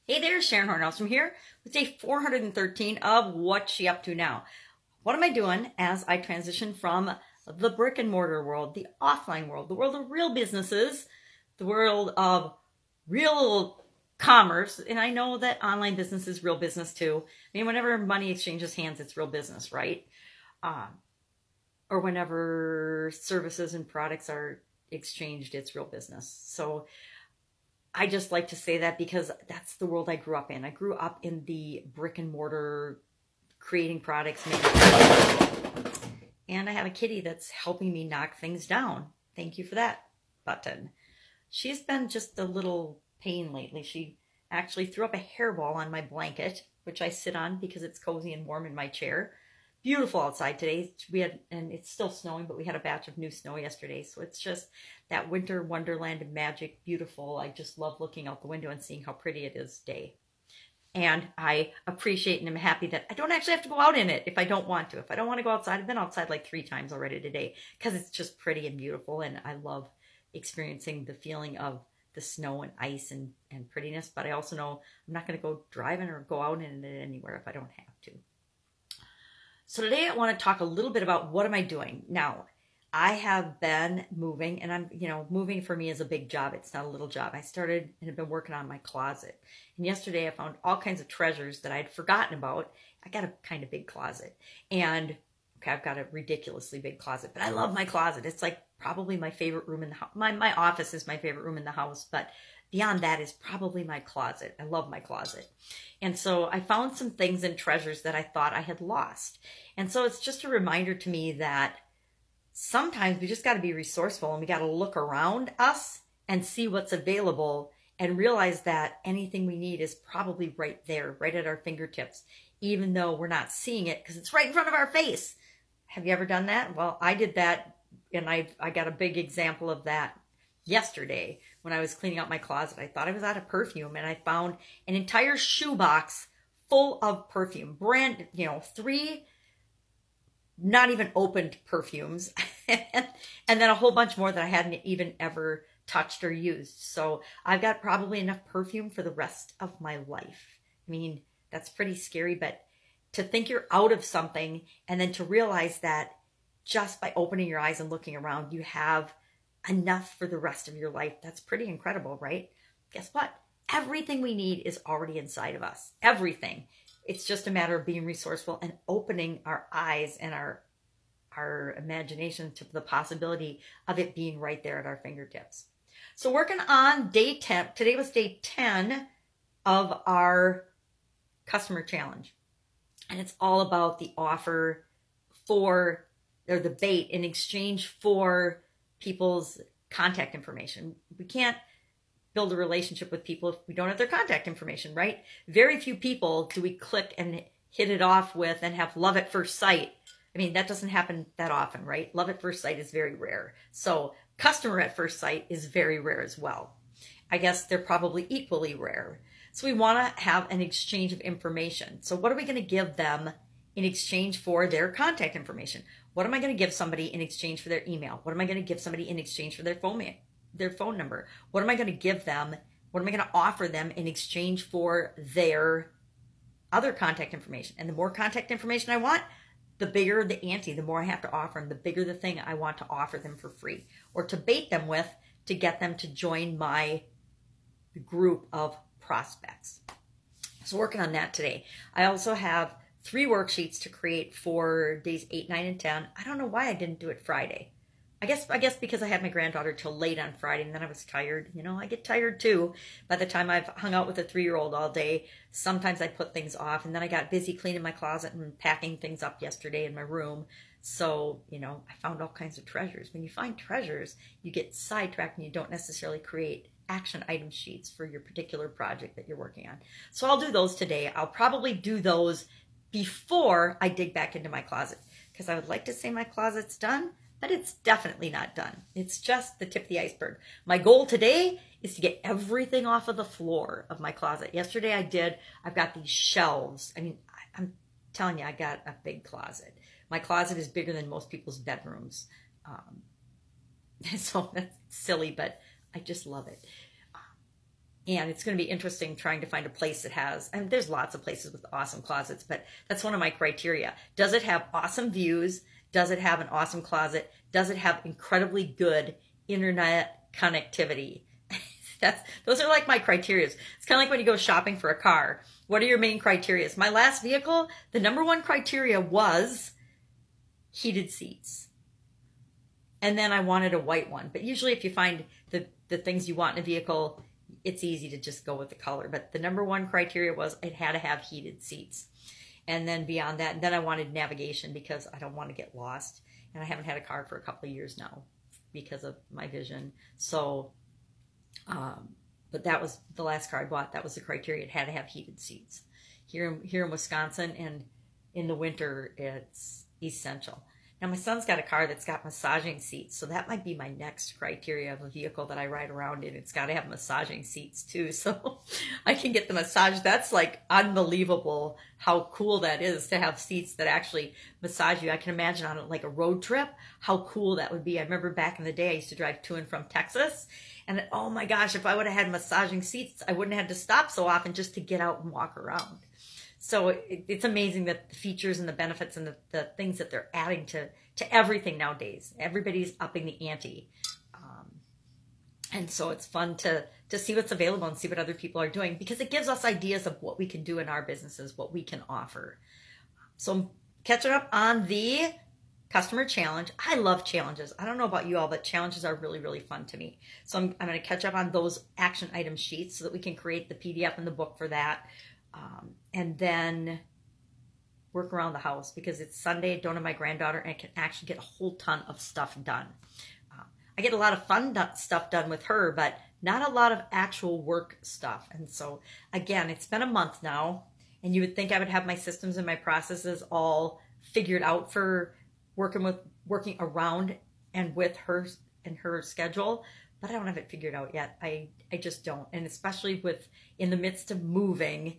Hey there, Sharon Horne-Ellstrom here with day 413 of What's She Up To Now. What am I doing as I transition from the brick and mortar world, the offline world, the world of real businesses, the world of real commerce, and I know that online business is real business too. I mean, whenever money exchanges hands, it's real business, right? Or whenever services and products are exchanged, it's real business. So I just like to say that because that's the world I grew up in. I grew up in the brick and mortar creating products, and I have a kitty that's helping me knock things down. Thank you for that, Button. She's been just a little pain lately. She actually threw up a hairball on my blanket, which I sit on because it's cozy and warm in my chair. Beautiful outside today. And it's still snowing, but we had a batch of new snow yesterday. So it's just that winter wonderland of magic, beautiful. I just love looking out the window and seeing how pretty it is today. And I appreciate and am happy that I don't actually have to go out in it if I don't want to. If I don't want to go outside, I've been outside like 3 times already today because it's just pretty and beautiful. And I love experiencing the feeling of the snow and ice and prettiness. But I also know I'm not going to go driving or go out in it anywhere if I don't have to. So today I want to talk a little bit about what am I doing. Now, I have been moving, and moving for me is a big job. It's not a little job. I started and have been working on my closet. And yesterday I found all kinds of treasures that I'd forgotten about. I got a kind of big closet. And okay, I've got a ridiculously big closet, but I love my closet. It's like probably my favorite room in the house. My office is my favorite room in the house, but beyond that is probably my closet. I love my closet. And so I found some things and treasures that I thought I had lost. And so it's just a reminder to me that sometimes we just got to be resourceful and we got to look around us and see what's available and realize that anything we need is probably right there, right at our fingertips, even though we're not seeing it because it's right in front of our face. Have you ever done that? Well, I did that, and I got a big example of that yesterday when I was cleaning out my closet. I thought I was out of perfume, and I found an entire shoebox full of perfume, 3 not even opened perfumes, and then a whole bunch more that I hadn't even ever touched or used. So I've got probably enough perfume for the rest of my life. I mean, that's pretty scary, but to think you're out of something and then to realize that just by opening your eyes and looking around, you have enough for the rest of your life. That's pretty incredible, right? Guess what? Everything we need is already inside of us. Everything. It's just a matter of being resourceful and opening our eyes and our imagination to the possibility of it being right there at our fingertips. So working on day 10. Today was day 10 of our customer challenge. And it's all about the offer or the bait in exchange for people's contact information. We can't build a relationship with people if we don't have their contact information, right? Very few people do we click and hit it off with and have love at first sight. I mean, that doesn't happen that often, right? Love at first sight is very rare. So customer at first sight is very rare as well. I guess they're probably equally rare. So we want to have an exchange of information. So what are we going to give them in exchange for their contact information? What am I going to give somebody in exchange for their email? What am I going to give somebody in exchange for their phone number? What am I going to give them? What am I going to offer them in exchange for their other contact information? And the more contact information I want, the bigger the ante, the more I have to offer them, the bigger the thing I want to offer them for free or to bait them with to get them to join my group of prospects. So working on that today. I also have 3 worksheets to create for days 8, 9, and 10. I don't know why I didn't do it Friday. I guess because I had my granddaughter till late on Friday and then I was tired. You know, I get tired too. By the time I've hung out with a 3-year-old all day, sometimes I put things off, and then I got busy cleaning my closet and packing things up yesterday in my room. So, I found all kinds of treasures. When you find treasures, you get sidetracked and you don't necessarily create action item sheets for your particular project that you're working on. So I'll do those today. I'll probably do those before I dig back into my closet because I would like to say my closet's done, but it's definitely not done. It's just the tip of the iceberg. My goal today is to get everything off of the floor of my closet. Yesterday I did. I've got these shelves. I mean, I'm telling you, I got a big closet. My closet is bigger than most people's bedrooms. So that's silly, but I just love it. And it's going to be interesting trying to find a place that has, and there's lots of places with awesome closets, but that's one of my criteria. Does it have awesome views? Does it have an awesome closet? Does it have incredibly good internet connectivity? Those are like my criteria. It's kind of like when you go shopping for a car. What are your main criteria? My last vehicle, the number one criteria was heated seats. And then I wanted a white one. But usually if you find the things you want in a vehicle, it's easy to just go with the color. But the number one criteria was it had to have heated seats. And then beyond that, then I wanted navigation because I don't want to get lost. And I haven't had a car for a couple of years now because of my vision. So, but that was the last car I bought. That was the criteria. It had to have heated seats. Here in Wisconsin, and in the winter, it's essential. Now, my son's got a car that's got massaging seats, so that might be my next criteria of a vehicle that I ride around in. It's got to have massaging seats, too, so I can get the massage. That's, like, unbelievable how cool that is to have seats that actually massage you. I can imagine on, like, a road trip how cool that would be. I remember back in the day I used to drive to and from Texas, and oh, my gosh, if I would have had massaging seats, I wouldn't have had to stop so often just to get out and walk around. So it's amazing that the features and the benefits and the things that they're adding to everything nowadays. Everybody's upping the ante. And so it's fun to see what's available and see what other people are doing, because it gives us ideas of what we can do in our businesses, what we can offer. So I'm catching up on the customer challenge. I love challenges. I don't know about you all, but challenges are really, really fun to me. So I'm going to catch up on those action item sheets so that we can create the PDF and the book for that. And then work around the house because it's Sunday, don't have my granddaughter, and I can actually get a whole ton of stuff done. I get a lot of fun stuff done with her, but not a lot of actual work stuff. And so, again, it's been a month now, and you would think I would have my systems and my processes all figured out for working around and with her and her schedule, but I don't have it figured out yet. I just don't. And especially in the midst of moving,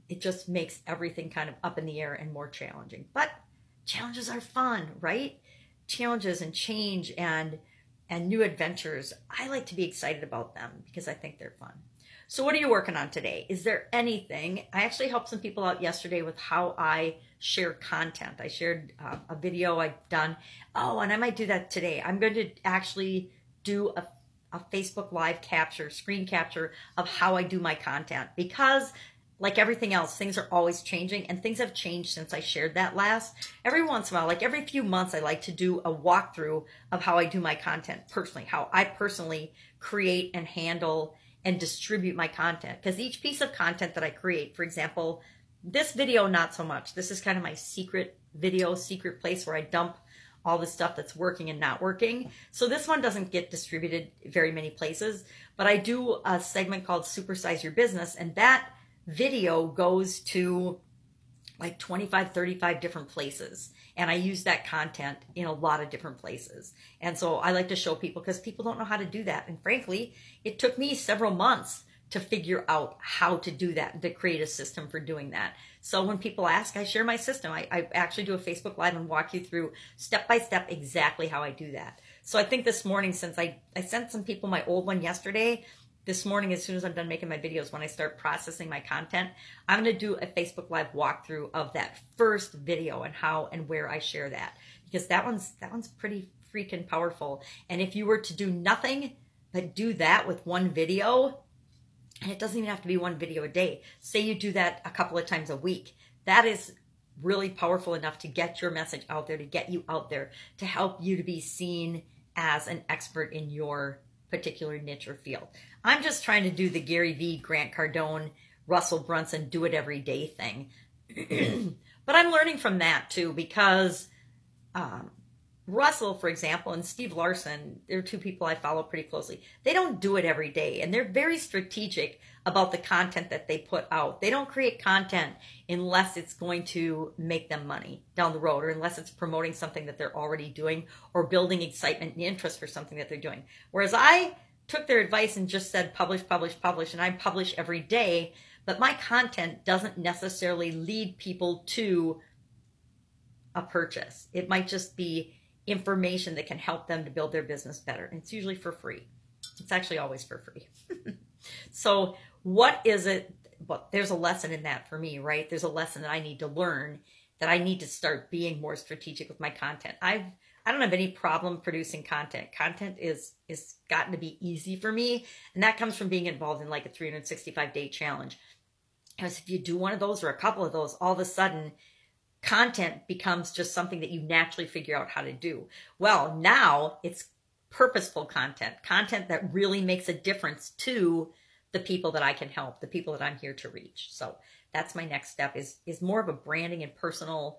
it just makes everything kind of up in the air and more challenging. But challenges are fun, right? Challenges and change and new adventures. I like to be excited about them because I think they're fun. So what are you working on today? Is there anything? I actually helped some people out yesterday with how I share content. I shared a video I've done. Oh, and I might do that today. I'm going to actually do a Facebook Live screen capture of how I do my content, because like everything else, things are always changing, and things have changed since I shared that last. Every once in a while, like every few months, I like to do a walkthrough of how I do my content personally, how I personally create and handle and distribute my content. Because each piece of content that I create, for example, this video, not so much. This is kind of my secret video, secret place where I dump all the stuff that's working and not working. So this one doesn't get distributed very many places, but I do a segment called Supersize Your Business, and that video goes to like 25, 35 different places. And I use that content in a lot of different places. And so I like to show people, because people don't know how to do that. And frankly, it took me several months to figure out how to do that, to create a system for doing that. So when people ask, I share my system. I actually do a Facebook Live and walk you through step by step exactly how I do that. So I think this morning, since I sent some people my old one yesterday, this morning, as soon as I'm done making my videos, when I start processing my content, I'm going to do a Facebook Live walkthrough of that first video and how and where I share that, because that one's pretty freaking powerful. And if you were to do nothing but do that with one video, and it doesn't even have to be one video a day, say you do that a couple of times a week, that is really powerful enough to get your message out there, to get you out there, to help you to be seen as an expert in your particular niche or field. I'm just trying to do the Gary Vee, Grant Cardone, Russell Brunson, do it every day thing. But I'm learning from that too, because Russell, for example, and Steve Larson, they're two people I follow pretty closely. They don't do it every day, and they're very strategic about the content that they put out. They don't create content unless it's going to make them money down the road, or unless it's promoting something that they're already doing or building excitement and interest for something that they're doing. Whereas I took their advice and just said publish, publish, publish, and I publish every day, but my content doesn't necessarily lead people to a purchase. It might just be information that can help them to build their business better. And it's usually for free. It's actually always for free. So what is it? Well, there's a lesson in that for me, right? There's a lesson that I need to learn, that I need to start being more strategic with my content. I don't have any problem producing content. Content is gotten to be easy for me. And that comes from being involved in like a 365-day challenge. Because if you do one of those or a couple of those, all of a sudden content becomes just something that you naturally figure out how to do. Well, now it's purposeful content that really makes a difference to the people that I can help, the people that I'm here to reach. So that's my next step, is more of a branding and personal,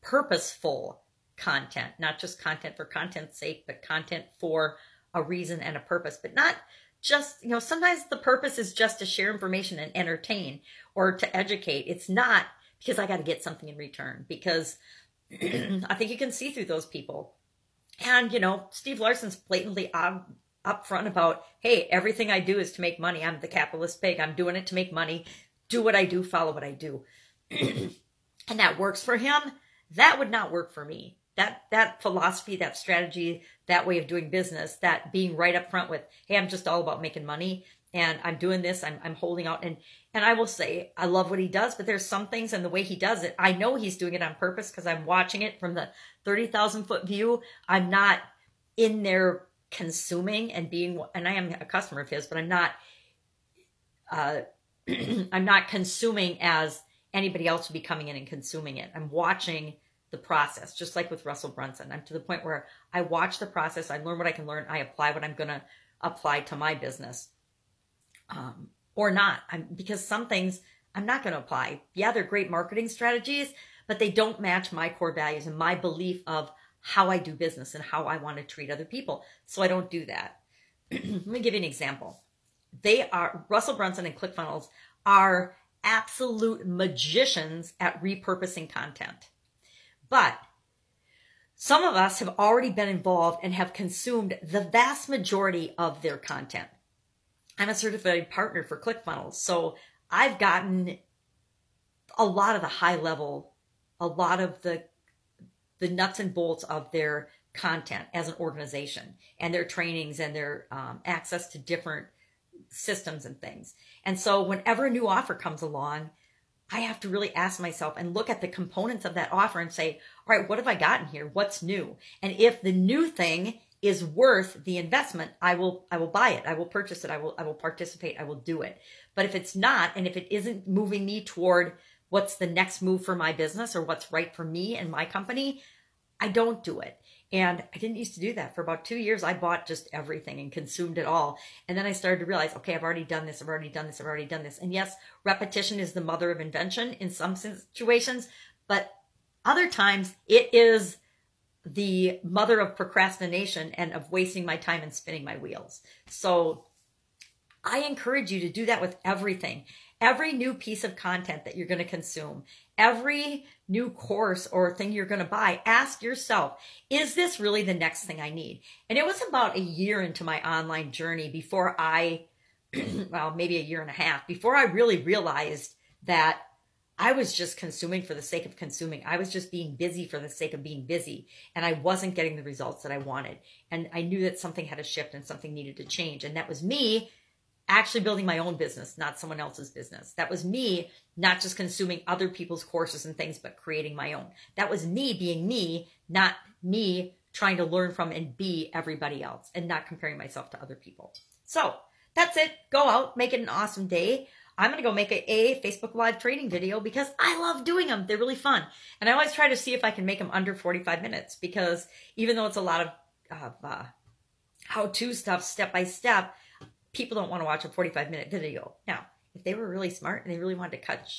purposeful content, not just content for content's sake, but content for a reason and a purpose, but not just, sometimes the purpose is just to share information and entertain or to educate. It's not because I got to get something in return, because I think you can see through those people. And, Steve Larson's blatantly upfront about, hey, everything I do is to make money. I'm the capitalist pig. I'm doing it to make money. Do what I do, follow what I do. And that works for him. That would not work for me. That philosophy, that strategy, that way of doing business, that being right up front with, hey, I'm just all about making money and I'm doing this, I'm holding out. And I will say, I love what he does, but there's some things in the way he does it. I know he's doing it on purpose because I'm watching it from the 30,000 foot view. I'm not in there consuming and being, and I am a customer of his, but I'm not, I'm not consuming as anybody else would be coming in and consuming it. I'm watching the process, just like with Russell Brunson. I'm to the point where I watch the process, I learn what I can learn, I apply what I'm going to apply to my business, or not. Because some things I'm not going to apply. Yeah, they're great marketing strategies, but they don't match my core values and my belief of how I do business and how I want to treat other people. So I don't do that. Let me give you an example. Russell Brunson and ClickFunnels are absolute magicians at repurposing content. But some of us have already been involved and have consumed the vast majority of their content. I'm a certified partner for ClickFunnels, so I've gotten a lot of the high level, a lot of the nuts and bolts of their content as an organization and their trainings and their access to different systems and things. And so whenever a new offer comes along, I have to really ask myself and look at the components of that offer and say, all right, what have I gotten here? What's new? And if the new thing is worth the investment, I will buy it. I will purchase it. I will participate. I will do it. But if it's not, and if it isn't moving me toward what's the next move for my business or what's right for me and my company, I don't do it. And I didn't used to do that. For about 2 years, I bought just everything and consumed it all. And then I started to realize, okay, I've already done this. I've already done this. I've already done this. And yes, repetition is the mother of invention in some situations, but other times it is the mother of procrastination and of wasting my time and spinning my wheels. So I encourage you to do that with everything. Every new piece of content that you're going to consume, every new course or thing you're going to buy, ask yourself, is this really the next thing I need? And it was about a year into my online journey before well, maybe a year and a half, before I really realized that I was just consuming for the sake of consuming. I was just being busy for the sake of being busy, and I wasn't getting the results that I wanted. And I knew that something had to shift and something needed to change. And that was me actually building my own business, not someone else's business. That was me not just consuming other people's courses and things, but creating my own. That was me being me, not me trying to learn from and be everybody else and not comparing myself to other people. So that's it. Go out, make it an awesome day. I'm going to go make a Facebook Live training video because I love doing them. They're really fun. And I always try to see if I can make them under 45 minutes because even though it's a lot of how-to stuff, step-by-step, people don't want to watch a 45-minute video. Now, if they were really smart and they really wanted to cut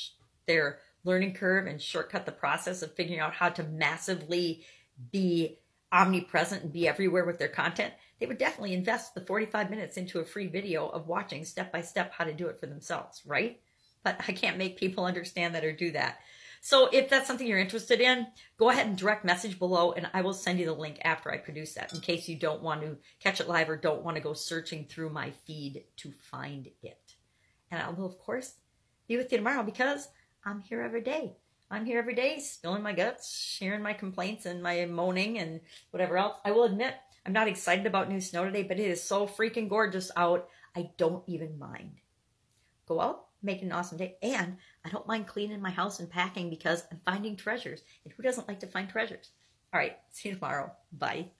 their learning curve and shortcut the process of figuring out how to massively be omnipresent and be everywhere with their content, they would definitely invest the 45 minutes into a free video of watching step-by-step how to do it for themselves, right? But I can't make people understand that or do that. So if that's something you're interested in, go ahead and direct message below and I will send you the link after I produce that in case you don't want to catch it live or don't want to go searching through my feed to find it. And I will, of course, be with you tomorrow because I'm here every day. I'm here every day, spilling my guts, sharing my complaints and my moaning and whatever else. I will admit, I'm not excited about new snow today, but it is so freaking gorgeous out. I don't even mind. Go out, make it an awesome day. And I don't mind cleaning my house and packing because I'm finding treasures. And who doesn't like to find treasures? All right, see you tomorrow. Bye.